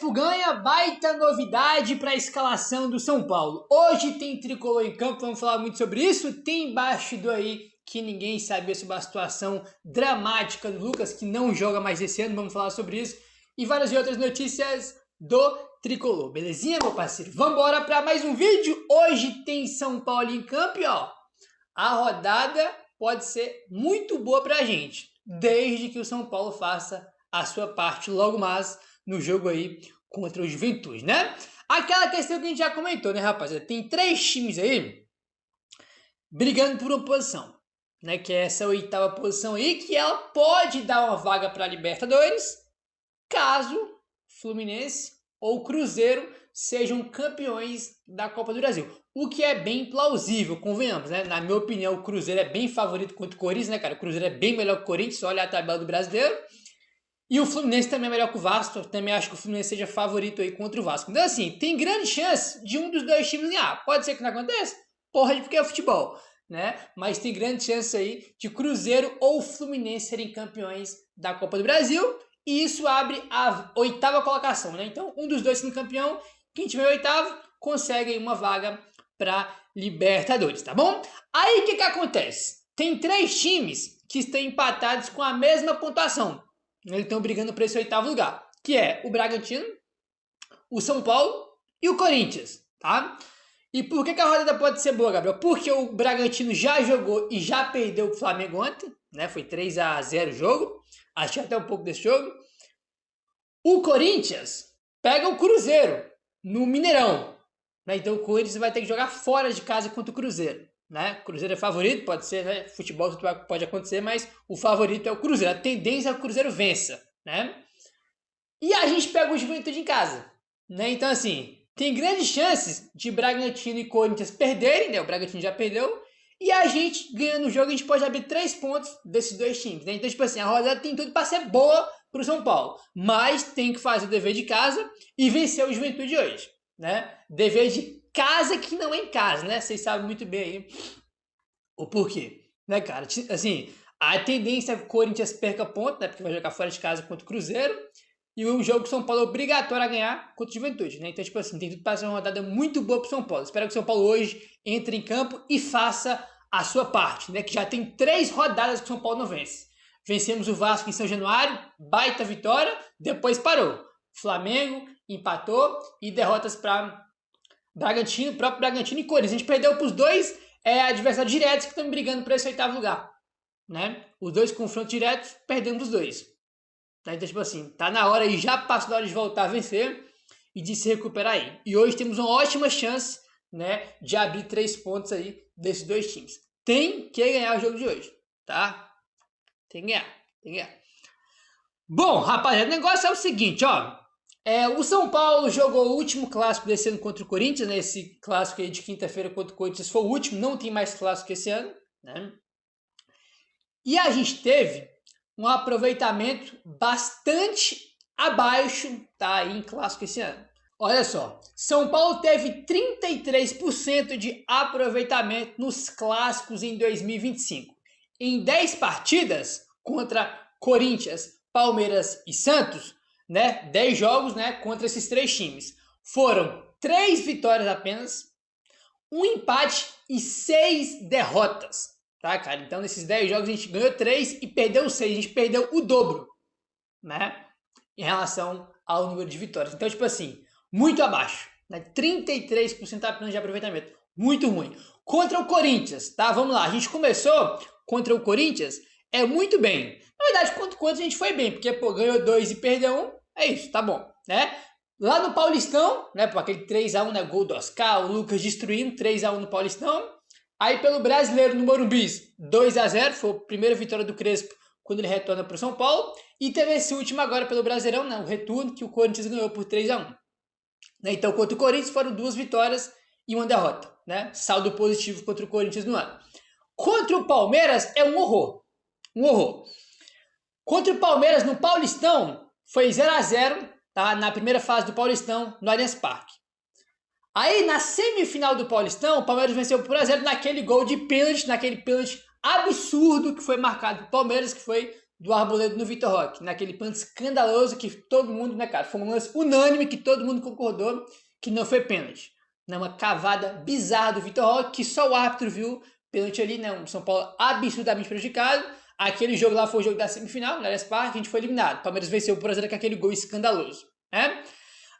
Flamengo ganha, baita novidade para a escalação do São Paulo. Hoje tem tricolor em campo, vamos falar muito sobre isso. Tem bastidor aí que ninguém sabia sobre a situação dramática do Lucas, que não joga mais esse ano, vamos falar sobre isso. E várias outras notícias do tricolor, belezinha, meu parceiro? Vamos embora para mais um vídeo. Hoje tem São Paulo em campo e ó, a rodada pode ser muito boa para a gente, desde que o São Paulo faça a sua parte logo mais no jogo aí contra o Juventude, né? Aquela questão que a gente já comentou, né, rapaziada? Tem 3 times aí brigando por uma posição, né? Que é essa 8ª posição aí, que ela pode dar uma vaga para a Libertadores, caso Fluminense ou Cruzeiro sejam campeões da Copa do Brasil. O que é bem plausível, convenhamos, né? Na minha opinião, o Cruzeiro é bem favorito contra o Corinthians, né, cara? O Cruzeiro é bem melhor que o Corinthians, só olha a tabela do Brasileiro. E o Fluminense também é melhor que o Vasco. Eu também acho que o Fluminense seja favorito aí contra o Vasco. Então, assim, tem grande chance de um dos dois times ganhar. Pode ser que não aconteça? Porra, porque é futebol, né? Mas tem grande chance aí de Cruzeiro ou Fluminense serem campeões da Copa do Brasil. E isso abre a 8ª colocação, né? Então, um dos dois sendo campeão, quem tiver 8º, consegue aí uma vaga para Libertadores, tá bom? Aí, o que acontece? Tem 3 times que estão empatados com a mesma pontuação. Eles estão brigando por esse 8º lugar, que é o Bragantino, o São Paulo e o Corinthians, tá? E por que a rodada pode ser boa, Gabriel? Porque o Bragantino já jogou e já perdeu o Flamengo ontem, né? Foi 3-0 o jogo, achei até um pouco desse jogo. O Corinthians pega o Cruzeiro no Mineirão, né? Então o Corinthians vai ter que jogar fora de casa contra o Cruzeiro, né? O Cruzeiro é favorito, pode ser, né? Futebol pode acontecer, mas o favorito é o Cruzeiro. A tendência é que o Cruzeiro vença, né? E a gente pega o Juventude em casa, né? Então, assim, tem grandes chances de Bragantino e Corinthians perderem, né? O Bragantino já perdeu. E a gente, ganhando o jogo, a gente pode abrir 3 pontos desses 2 times, né? Então, tipo assim, a rodada tem tudo para ser boa pro São Paulo. Mas tem que fazer o dever de casa e vencer o Juventude hoje, né? Dever de casa que não é em casa, né? Vocês sabem muito bem aí o porquê, né, cara? Assim, a tendência é que o Corinthians perca ponto, né? Porque vai jogar fora de casa contra o Cruzeiro. E o jogo São Paulo é obrigatório a ganhar contra o Juventude, né? Então, tipo assim, tem tudo para ser uma rodada muito boa pro São Paulo. Espero que o São Paulo hoje entre em campo e faça a sua parte, né? Que já tem 3 rodadas que o São Paulo não vence. Vencemos o Vasco em São Januário, baita vitória, depois parou. Flamengo empatou e derrotas para Bragantino, próprio Bragantino e Corinthians. A gente perdeu para os 2 adversários diretos que estão brigando por esse 8º lugar, né? Os 2 confrontos diretos, perdemos os 2. Então, tipo assim, tá na hora e já passou da hora de voltar a vencer e de se recuperar aí. E hoje temos uma ótima chance, né, de abrir 3 pontos aí desses 2 times. Tem que ganhar o jogo de hoje, tá? Tem que ganhar, tem que ganhar. Bom, rapaziada, o negócio é o seguinte, ó. O São Paulo jogou o último clássico desse ano contra o Corinthians, né? Esse clássico aí de quinta-feira contra o Corinthians foi o último, não tem mais clássico esse ano, né? E a gente teve um aproveitamento bastante abaixo, tá, aí em clássico esse ano. Olha só, São Paulo teve 33% de aproveitamento nos clássicos em 2025. Em 10 partidas contra Corinthians, Palmeiras e Santos, né, 10 jogos, né, contra esses 3 times. Foram 3 vitórias apenas, 1 empate e 6 derrotas. Tá, cara? Então, nesses 10 jogos, a gente ganhou 3 e perdeu 6. A gente perdeu o dobro, né? Em relação ao número de vitórias. Então, tipo assim, muito abaixo, né? 33% apenas de aproveitamento. Muito ruim. Contra o Corinthians, tá? Vamos lá. A gente começou contra o Corinthians, muito bem. Na verdade, contra o Corinthians a gente foi bem, porque, pô, ganhou 2 e perdeu 1. É isso, tá bom, né? Lá no Paulistão, né? Por aquele 3-1, né? Gol do Oscar, o Lucas destruindo, 3-1 no Paulistão. Aí pelo Brasileiro no Morumbi, 2-0, foi a primeira vitória do Crespo quando ele retorna para o São Paulo. E teve esse último agora pelo Brasileirão, né, o retorno, que o Corinthians ganhou por 3-1. Né, então contra o Corinthians foram 2 vitórias e 1 derrota. Né, saldo positivo contra o Corinthians no ano. Contra o Palmeiras é um horror. Um horror. Contra o Palmeiras no Paulistão foi 0-0, tá, na primeira fase do Paulistão no Allianz Parque. Aí, na semifinal do Paulistão, o Palmeiras venceu por 1-0 naquele gol de pênalti, naquele pênalti absurdo que foi marcado pro Palmeiras, que foi do Arboleda no Vitor Roque, naquele pênalti escandaloso que todo mundo, né, cara, foi um lance unânime que todo mundo concordou que não foi pênalti. Uma cavada bizarra do Vitor Roque, que só o árbitro viu, pênalti ali, né, um São Paulo absurdamente prejudicado. Aquele jogo lá foi o jogo da semifinal, na Parque, a gente foi eliminado. O Palmeiras venceu o Cruzeiro com aquele gol escandaloso, né?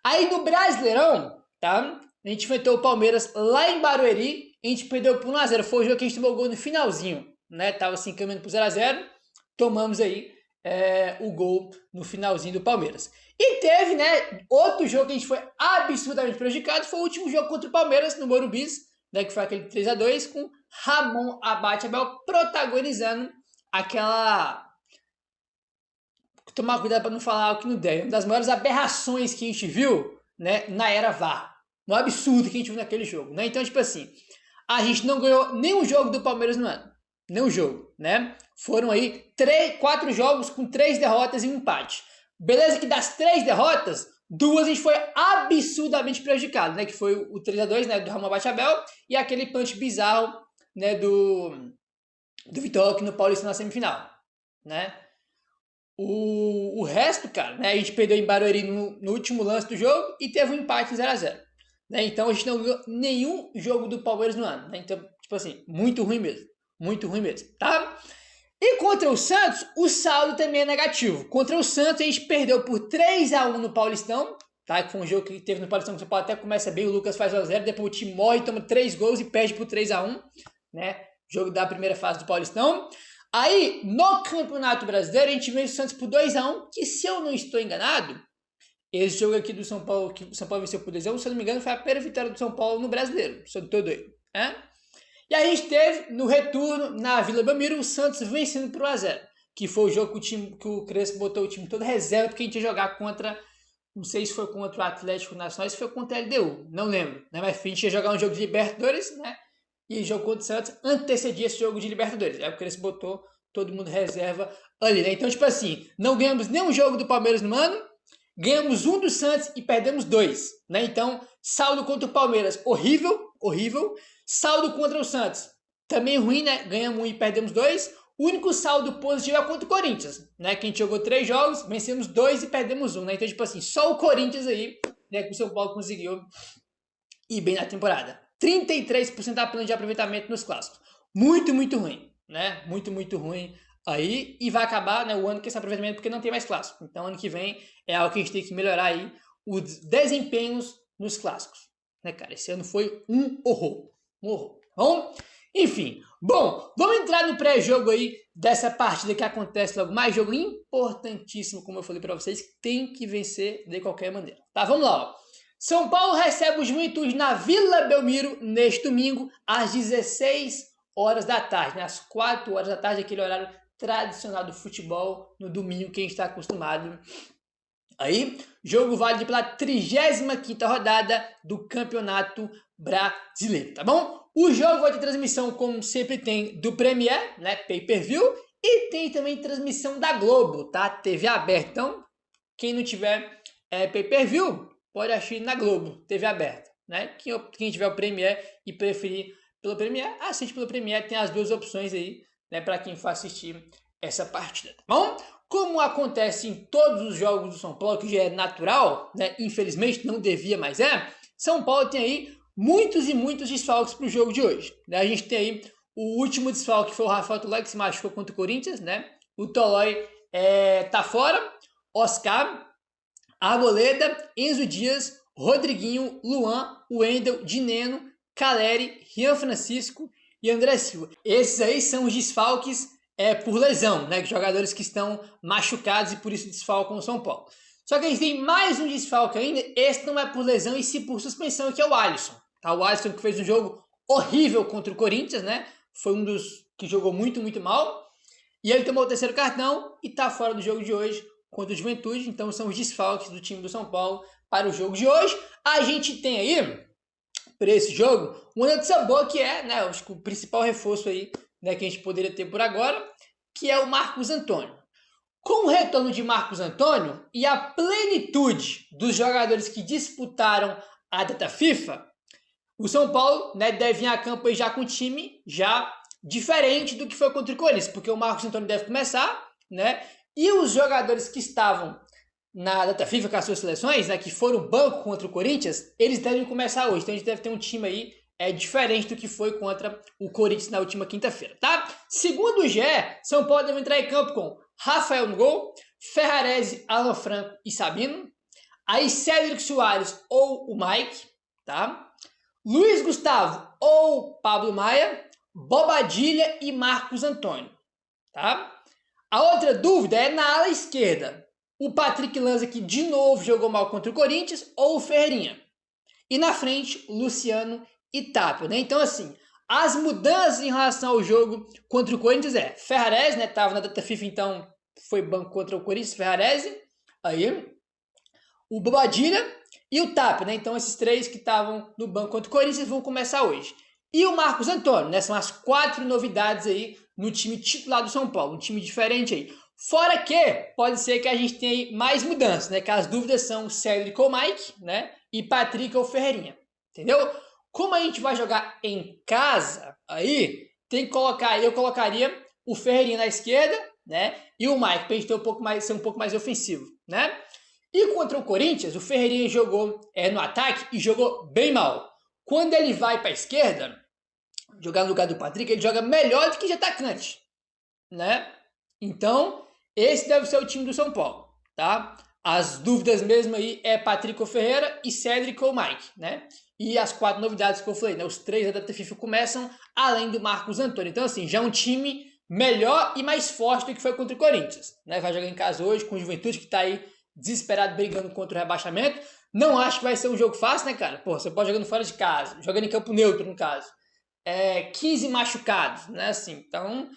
Aí no Brasileirão, tá? A gente enfrentou o Palmeiras lá em Barueri, a gente perdeu por 1x0. Foi o jogo que a gente tomou o gol no finalzinho, né? Tava assim caminhando pro 0x0, tomamos aí o gol no finalzinho do Palmeiras. E teve, né, outro jogo que a gente foi absurdamente prejudicado, foi o último jogo contra o Palmeiras no Morumbi, né, que foi aquele 3x2 com Ramon Abate Abel protagonizando aquela... Tomar cuidado para não falar o que não der. Uma das maiores aberrações que a gente viu, né, na era VAR. Um absurdo que a gente viu naquele jogo, né? Então, tipo assim, a gente não ganhou nenhum jogo do Palmeiras no ano. Nenhum jogo, né? Foram aí 4 jogos com 3 derrotas e um empate. Beleza que das 3 derrotas, 2 a gente foi absurdamente prejudicado, né? Que foi o 3x2, né, do Ramon Abate Abel e aquele punch bizarro, né, do Vitor Roque no Paulista na semifinal, né? O resto, cara, né, a gente perdeu em Barueri no último lance do jogo e teve um empate 0x0. Né? Então a gente não ganhou nenhum jogo do Palmeiras no ano. Né? Então, tipo assim, muito ruim mesmo. Muito ruim mesmo, tá? E contra o Santos, o saldo também é negativo. Contra o Santos, a gente perdeu por 3x1 no Paulistão, tá? Que foi um jogo que teve no Paulistão, que o São Paulo até começa bem, o Lucas faz 1x0, depois o time morre, toma 3 gols e perde por 3x1, né? Jogo da primeira fase do Paulistão. Aí, no Campeonato Brasileiro, a gente vence o Santos por 2x1, que se eu não estou enganado, esse jogo aqui do São Paulo, que o São Paulo venceu por 2x1, se eu não me engano, foi a primeira vitória do São Paulo no Brasileiro, se eu não estou doido, né? E a gente teve, no retorno, na Vila Belmiro, o Santos vencendo por 1x0, que foi o jogo que o Crespo botou o time todo reserva, porque a gente ia jogar contra, não sei se foi contra o Atlético Nacional, se foi contra a LDU, não lembro, né? Mas a gente ia jogar um jogo de Libertadores, né? E o jogo contra o Santos antecedia esse jogo de Libertadores. Aí o Crespo botou todo mundo reserva ali, né? Então, tipo assim, não ganhamos nenhum jogo do Palmeiras no ano, ganhamos um do Santos e perdemos 2, né? Então, saldo contra o Palmeiras, horrível, horrível. Saldo contra o Santos, também ruim, né? Ganhamos 1 e perdemos 2. O único saldo positivo é contra o Corinthians, né? Que a gente jogou 3 jogos, vencemos 2 e perdemos 1, né? Então, tipo assim, só o Corinthians aí, né? Que o São Paulo conseguiu ir bem na temporada. 33% apenas de aproveitamento nos clássicos. Muito, muito ruim, né? Muito, muito ruim aí. E vai acabar, né, o ano com esse aproveitamento porque não tem mais clássico. Então, ano que vem é algo que a gente tem que melhorar aí, os desempenhos nos clássicos. Né, cara? Esse ano foi um horror. Um horror. Bom, enfim. Bom, vamos entrar no pré-jogo aí dessa partida que acontece logo mais. Jogo importantíssimo, como eu falei para vocês, que tem que vencer de qualquer maneira. Tá, vamos lá, ó. São Paulo recebe o Juventude na Vila Belmiro neste domingo, às 16 horas da tarde, né? Às 4 horas da tarde, aquele horário tradicional do futebol, no domingo que a gente está acostumado. Aí, jogo válido pela 35ª rodada do Campeonato Brasileiro, tá bom? O jogo vai ter transmissão, como sempre tem, do Premier, né? Pay-per-view, e tem também transmissão da Globo, tá? TV aberta. Então, quem não tiver pay-per-view, pode assistir na Globo, TV aberta, né? Quem tiver o Premier e preferir pelo Premier, assiste pelo Premier, tem as duas opções aí, né? Para quem for assistir essa partida, tá bom? Como acontece em todos os jogos do São Paulo, que já é natural, né? Infelizmente não devia, mas São Paulo tem aí muitos e muitos desfalques para o jogo de hoje, né? A gente tem aí o último desfalque, que foi o Rafael Tolói, que se machucou contra o Corinthians, né? O Tolói tá fora, Oscar, Arboleda, Enzo Dias, Rodriguinho, Luan, Wendel, Dineno, Caleri, Rian Francisco e André Silva. Esses aí são os desfalques por lesão, né? Jogadores que estão machucados e por isso desfalcam o São Paulo. Só que a gente tem mais um desfalque ainda, esse não é por lesão e sim por suspensão, que é o Alisson. Tá? O Alisson que fez um jogo horrível contra o Corinthians, né? Foi um dos que jogou muito, muito mal. E ele tomou o 3º cartão e tá fora do jogo de hoje contra o Juventude. Então são os desfalques do time do São Paulo para o jogo de hoje. A gente tem aí, para esse jogo, uma notícia boa que é, né, acho que o principal reforço aí, né, que a gente poderia ter por agora, que é o Marcos Antônio. Com o retorno de Marcos Antônio e a plenitude dos jogadores que disputaram a data FIFA, o São Paulo, né, deve ir a campo aí já com um time já diferente do que foi contra o Corinthians, porque o Marcos Antônio deve começar, né? E os jogadores que estavam na data FIFA com as suas seleções, né, que foram banco contra o Corinthians, eles devem começar hoje. Então a gente deve ter um time aí diferente do que foi contra o Corinthians na última quinta-feira, tá? Segundo o GE, São Paulo deve entrar em campo com Rafael no gol, Ferrarese, Alan Franco e Sabino, aí Cédric Soares ou o Mike, tá? Luiz Gustavo ou Pablo Maia, Bobadilha e Marcos Antônio, tá? A outra dúvida é na ala esquerda. O Patrick Lanza, que de novo jogou mal contra o Corinthians, ou o Ferreirinha. E na frente, Luciano e Tapia, né? Então, assim, as mudanças em relação ao jogo contra o Corinthians Ferrarese, né? Tava na data FIFA, então foi banco contra o Corinthians, Ferrarese. Aí, o Bobadilha e o Tapia, né? Então, esses três que estavam no banco contra o Corinthians vão começar hoje. E o Marcos Antônio, né? São as 4 novidades aí no time titular do São Paulo, um time diferente aí. Fora que pode ser que a gente tenha mais mudanças, né? Que as dúvidas são Cédric ou Mike, né? E Patrick ou Ferreirinha, entendeu? Como a gente vai jogar em casa, aí tem que colocar, eu colocaria o Ferreirinha na esquerda, né? E o Mike pra gente ter ser um pouco mais ofensivo, né? E contra o Corinthians, o Ferreirinha jogou no ataque e jogou bem mal. Quando ele vai para a esquerda, jogar no lugar do Patrick, ele joga melhor do que de atacante, né? Então, esse deve ser o time do São Paulo, tá? As dúvidas mesmo aí é Patrick ou Ferreira e Cédric ou Mike, né? E as 4 novidades que eu falei, né? Os 3 da data FIFA começam, além do Marcos Antônio. Então, assim, já é um time melhor e mais forte do que foi contra o Corinthians, né? Vai jogar em casa hoje com o Juventude, que tá aí desesperado brigando contra o rebaixamento. Não acho que vai ser um jogo fácil, né, cara? Pô, você pode jogando fora de casa, jogando em campo neutro, no caso. 15 machucados, né? Assim, então,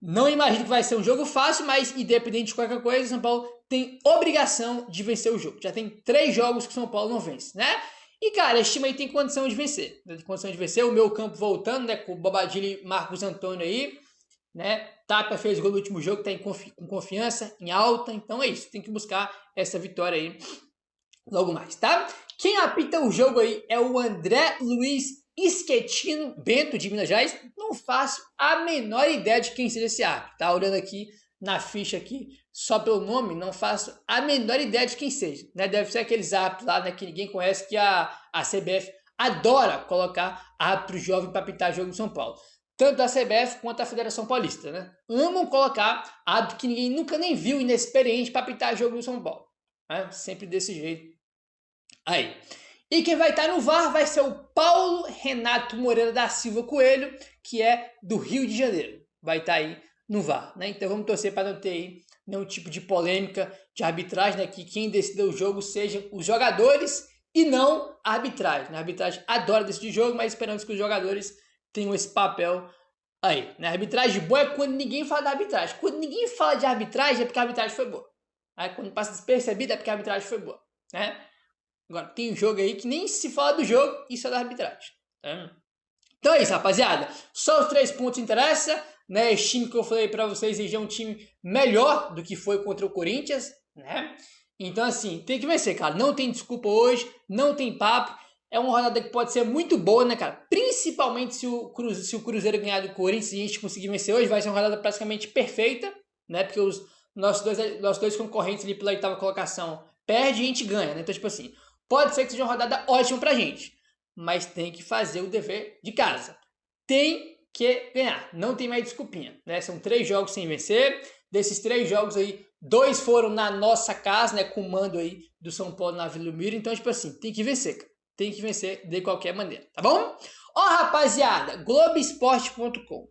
não imagino que vai ser um jogo fácil, mas independente de qualquer coisa, o São Paulo tem obrigação de vencer o jogo. Já tem 3 jogos que o São Paulo não vence, né? E, cara, esse time aí tem condição de vencer. Tem condição de vencer. O meu campo voltando, né? Com o Bobadilha e Marcos Antônio aí, né? Tapia fez gol no último jogo, tá com confiança, em alta. Então é isso. Tem que buscar essa vitória aí logo mais, tá? Quem apita o jogo aí é o André Luiz Schettino Bento, de Minas Gerais. Não faço a menor ideia de quem seja esse árbitro, tá? Olhando aqui na ficha aqui, só pelo nome, não faço a menor ideia de quem seja, né? Deve ser aqueles árbitros lá, né, que ninguém conhece, que a CBF adora colocar árbitro jovem para apitar jogo em São Paulo. Tanto a CBF quanto a Federação Paulista, né? Amam colocar árbitro que ninguém nunca nem viu, inexperiente, para apitar jogo em São Paulo, né? Sempre desse jeito. Aí. E quem vai estar no VAR vai ser o Paulo Renato Moreira da Silva Coelho, que é do Rio de Janeiro. Vai estar aí no VAR, né? Então vamos torcer para não ter aí nenhum tipo de polêmica de arbitragem, né? Que quem decidir o jogo sejam os jogadores e não a arbitragem, né? A arbitragem adora decidir jogo, mas esperamos que os jogadores tenham esse papel aí, né? A arbitragem boa é quando ninguém fala da arbitragem. Quando ninguém fala de arbitragem é porque a arbitragem foi boa. Aí quando passa despercebido é porque a arbitragem foi boa, né? Agora, tem um jogo aí que nem se fala do jogo, isso é da arbitragem. Tá? Então é isso, rapaziada. Só os 3 pontos interessam, né? Esse time que eu falei pra vocês já é um time melhor do que foi contra o Corinthians, né? Então, assim, tem que vencer, cara. Não tem desculpa hoje, não tem papo. É uma rodada que pode ser muito boa, né, cara? Principalmente se o Cruzeiro ganhar do Corinthians e a gente conseguir vencer hoje, vai ser uma rodada praticamente perfeita, né? Porque os nossos dois concorrentes ali pela 8ª colocação perde e a gente ganha, né? Então, tipo assim, pode ser que seja uma rodada ótima pra gente, mas tem que fazer o dever de casa. Tem que ganhar, não tem mais desculpinha, né? São 3 jogos sem vencer. Desses 3 jogos aí, 2 foram na nossa casa, né? Com o mando aí do São Paulo na Vila Belmiro. Então, tipo assim, tem que vencer, cara. Tem que vencer de qualquer maneira, tá bom? Ó, rapaziada, Globoesporte.com.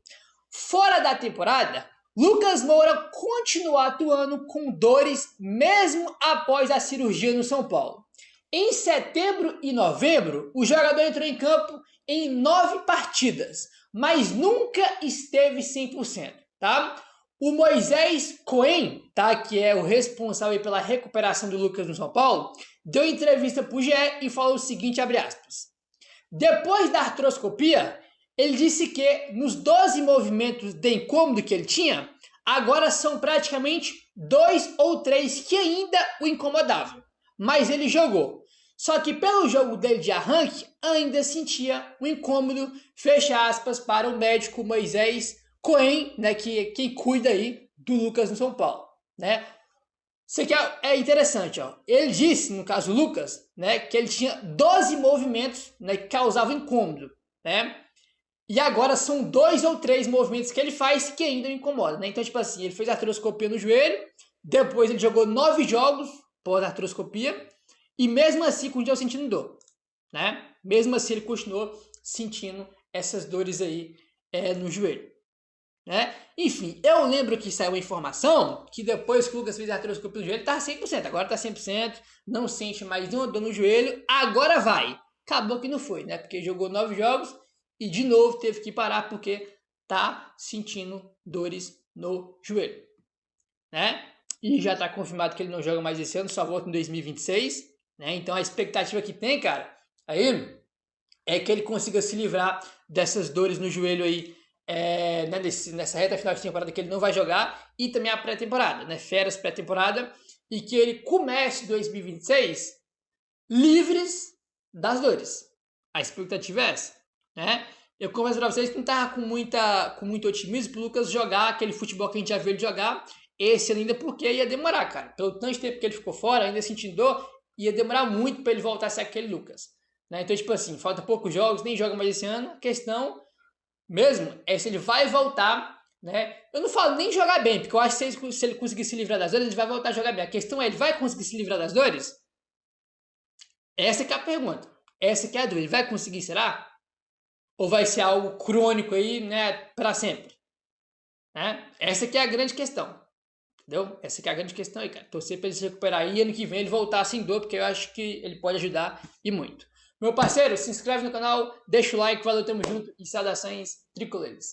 Fora da temporada, Lucas Moura continua atuando com dores mesmo após a cirurgia no São Paulo. Em setembro e novembro, o jogador entrou em campo em 9 partidas, mas nunca esteve 100%, tá? O Moisés Cohen, tá, que é o responsável pela recuperação do Lucas no São Paulo, deu entrevista para o GE e falou o seguinte, abre aspas. Depois da artroscopia, ele disse que nos 12 movimentos de incômodo que ele tinha, agora são praticamente 2 ou 3 que ainda o incomodavam, mas ele jogou. Só que pelo jogo dele de arranque, ainda sentia um incômodo, fecha aspas, para o médico Moisés Cohen, né, que quem cuida aí do Lucas no São Paulo, né? Isso aqui é interessante, ó. Ele disse, no caso o Lucas, né, que ele tinha 12 movimentos, né, que causavam incômodo, né? E agora são 2 ou 3 movimentos que ele faz que ainda me incomodam, né? Então, tipo assim, ele fez artroscopia no joelho, depois ele jogou 9 jogos pós artroscopia, e mesmo assim continuou sentindo dor, né? Mesmo assim ele continuou sentindo essas dores aí no joelho, né? Enfim, eu lembro que saiu a informação que depois que o Lucas fez a artroscopia no joelho, tá 100%, agora tá 100%, não sente mais nenhuma dor no joelho, agora vai. Acabou que não foi, né? Porque jogou 9 jogos e de novo teve que parar porque tá sentindo dores no joelho, né? E já tá confirmado que ele não joga mais esse ano, só volta em 2026, né? Então a expectativa que tem, cara, aí é que ele consiga se livrar dessas dores no joelho aí, né, nessa reta final de temporada que ele não vai jogar, e também a pré-temporada, né? Férias pré-temporada, e que ele comece 2026 livres das dores. A expectativa é essa, né? Eu confesso pra vocês que não tava com muito otimismo pro Lucas jogar aquele futebol que a gente já viu ele jogar esse ainda, porque ia demorar, cara. Pelo tanto de tempo que ele ficou fora, ainda sentindo dor, ia demorar muito para ele voltar a ser aquele Lucas, né? Então, tipo assim, falta poucos jogos, nem joga mais esse ano. A questão mesmo é se ele vai voltar, né? Eu não falo nem jogar bem, porque eu acho que se ele conseguir se livrar das dores, ele vai voltar a jogar bem. A questão é, ele vai conseguir se livrar das dores? Essa que é a pergunta. Essa que é a dúvida. Ele vai conseguir, será? Ou vai ser algo crônico aí, né, para sempre? Né? Essa que é a grande questão. Entendeu? Essa que é a grande questão aí, cara. Torcer para ele se recuperar aí e ano que vem ele voltar sem dor, porque eu acho que ele pode ajudar e muito. Meu parceiro, se inscreve no canal, deixa o like, valeu, tamo junto e saudações tricolores.